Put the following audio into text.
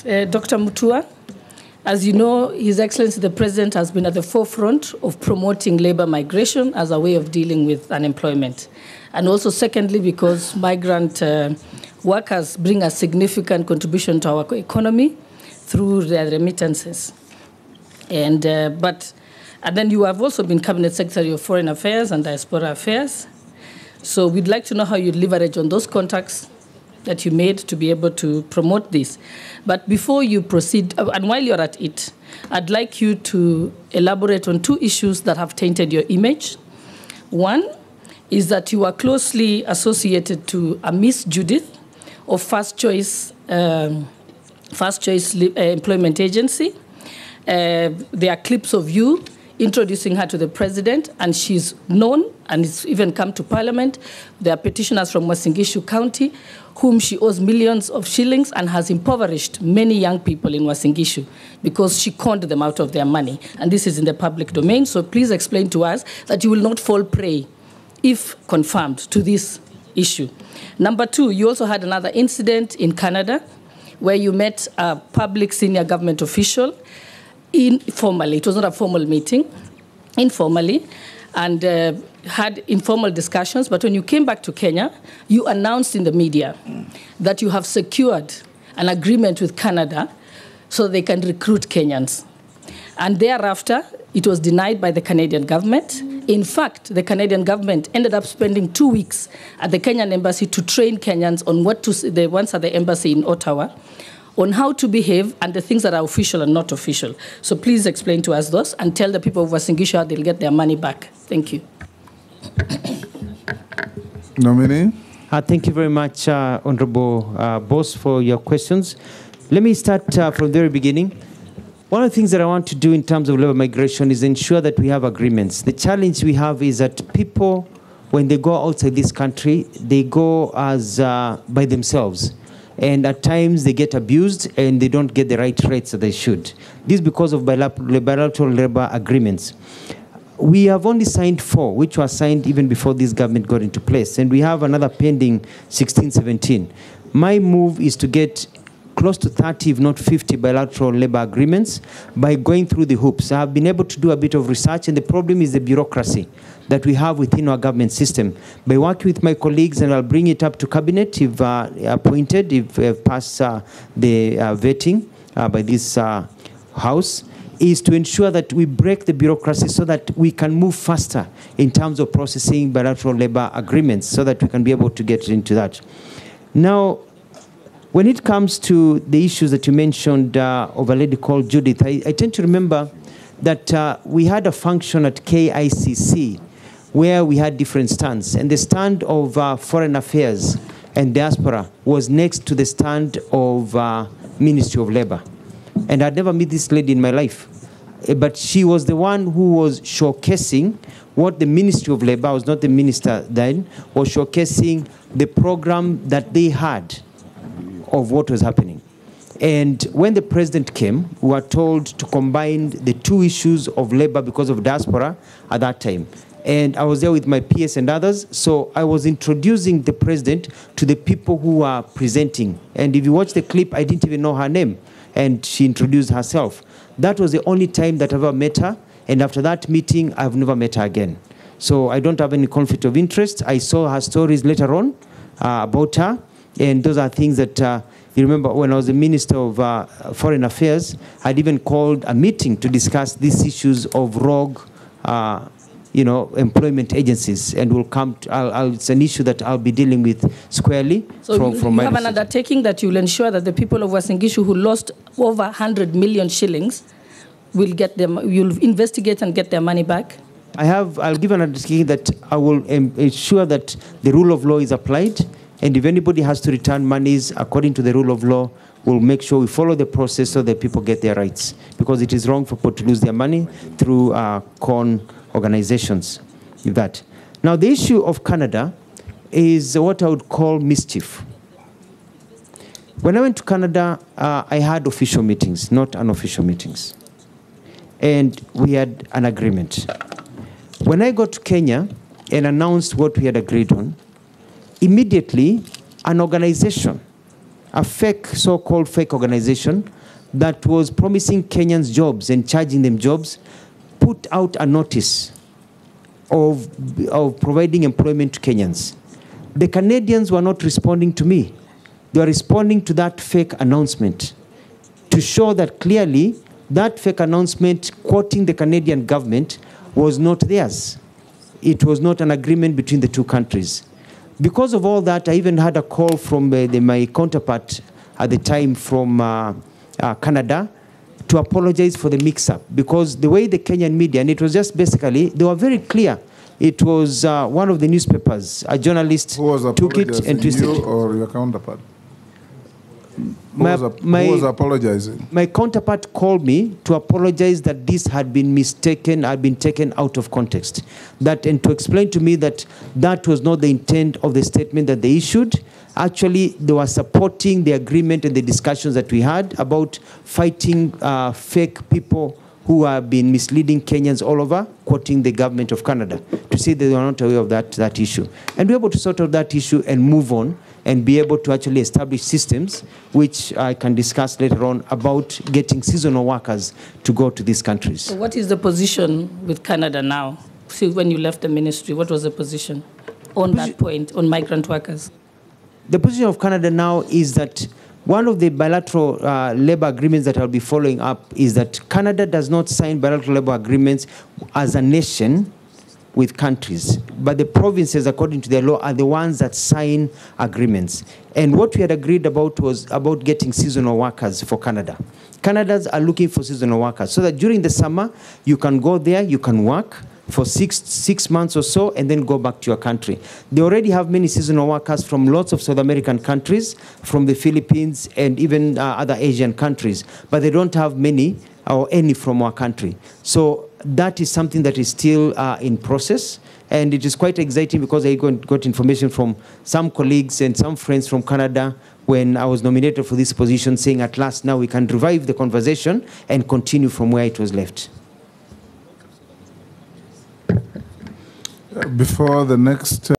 Dr. Mutua, as you know, His Excellency the President has been at the forefront of promoting labor migration as a way of dealing with unemployment. And also, secondly, because migrant workers bring a significant contribution to our economy through their remittances. And then you have also been Cabinet Secretary of Foreign Affairs and Diaspora Affairs. So we'd like to know how you leverage on those contacts that you made to be able to promote this. But before you proceed, and while you're at it, I'd like you to elaborate on two issues that have tainted your image. One is that you are closely associated to a Miss Judith of First Choice Employment Agency. There are clips of you introducing her to the president, and she's known, and it's even come to parliament. There are petitioners from Uasin Gishu County, whom she owes millions of shillings and has impoverished many young people in Uasin Gishu because she conned them out of their money. And this is in the public domain, so please explain to us that you will not fall prey, if confirmed, to this issue. Number two, you also had another incident in Canada where you met a public senior government official informally. It was not a formal meeting, informally, and had informal discussions. But when you came back to Kenya, you announced in the media that you have secured an agreement with Canada so they can recruit Kenyans. And thereafter, it was denied by the Canadian government. In fact, the Canadian government ended up spending 2 weeks at the Kenyan embassy to train Kenyans on what to say, the ones at the embassy in Ottawa, on how to behave and the things that are official and not official. So please explain to us those and tell the people of Uasin Gishu how they'll get their money back. Thank you. Nominee. Thank you very much, Honorable Boss, for your questions. Let me start from the very beginning. One of the things that I want to do in terms of labor migration is ensure that we have agreements. The challenge we have is that people, when they go outside this country, they go as by themselves. And at times they get abused and they don't get the right rates that they should. This is because of bilateral labor agreements. We have only signed 4, which were signed even before this government got into place. And we have another pending 16, 17. My move is to get close to 30, if not 50 bilateral labor agreements by going through the hoops. I have been able to do a bit of research, and the problem is the bureaucracy that we have within our government system. By working with my colleagues, and I'll bring it up to cabinet if appointed, if passed the vetting by this house, is to ensure that we break the bureaucracy so that we can move faster in terms of processing bilateral labor agreements so that we can be able to get into that. Now, when it comes to the issues that you mentioned of a lady called Judith, I tend to remember that we had a function at KICC where we had different stands. And the stand of Foreign Affairs and Diaspora was next to the stand of Ministry of Labor. And I'd never met this lady in my life. But she was the one who was showcasing what the Ministry of Labor, I was not the minister then, was showcasing the program that they had of what was happening. And when the president came, we were told to combine the two issues of labor because of diaspora at that time. And I was there with my PS and others, so I was introducing the president to the people who were presenting. And if you watch the clip, I didn't even know her name, and she introduced herself. That was the only time that I ever met her, and after that meeting, I've never met her again. So I don't have any conflict of interest. I saw her stories later on about her, and those are things that you remember when I was the Minister of Foreign Affairs, I'd even called a meeting to discuss these issues of rogue, employment agencies, and we'll come to, it's an issue that I'll be dealing with squarely. So from you have an undertaking that you'll ensure that the people of Uasin Gishu who lost over 100 million shillings will get them, you'll investigate and get their money back? I'll give an undertaking that I will ensure that the rule of law is applied, and if anybody has to return monies according to the rule of law, we'll make sure we follow the process so that people get their rights, because it is wrong for people to lose their money through con organizations. With that. Now, the issue of Canada is what I would call mischief. When I went to Canada, I had official meetings, not unofficial meetings. And we had an agreement. When I got to Kenya and announced what we had agreed on, immediately an organization a fake, so-called fake organization that was promising Kenyans jobs and charging them jobs, put out a notice of providing employment to Kenyans. The Canadians were not responding to me. They were responding to that fake announcement to show that clearly that fake announcement quoting the Canadian government was not theirs. It was not an agreement between the two countries. Because of all that, I even had a call from my counterpart at the time from Canada to apologize for the mix-up, because the way the Kenyan media, and it was just basically, they were very clear. It was one of the newspapers, a journalist took it and twisted it. You or your counterpart? Who was apologizing? My counterpart called me to apologize that this had been mistaken, had been taken out of context. And to explain to me that that was not the intent of the statement that they issued. Actually, they were supporting the agreement and the discussions that we had about fighting fake people who have been misleading Kenyans all over, quoting the government of Canada, to say they were not aware of that issue. And we're able to sort out that issue and move on and be able to actually establish systems, which I can discuss later on, about getting seasonal workers to go to these countries. So what is the position with Canada now? See, when you left the ministry, what was the position on that point, on migrant workers? The position of Canada now is that one of the bilateral labor agreements that I'll be following up is that Canada does not sign bilateral labor agreements as a nation with countries, but the provinces, according to their law, are the ones that sign agreements. And what we had agreed about was about getting seasonal workers for Canada. Canadians are looking for seasonal workers so that during the summer, you can go there, you can work for six months or so, and then go back to your country. They already have many seasonal workers from lots of South American countries, from the Philippines, and even other Asian countries, but they don't have many or any from our country. So that is something that is still in process, and it is quite exciting because I got information from some colleagues and some friends from Canada when I was nominated for this position, saying at last now we can revive the conversation and continue from where it was left. Before the next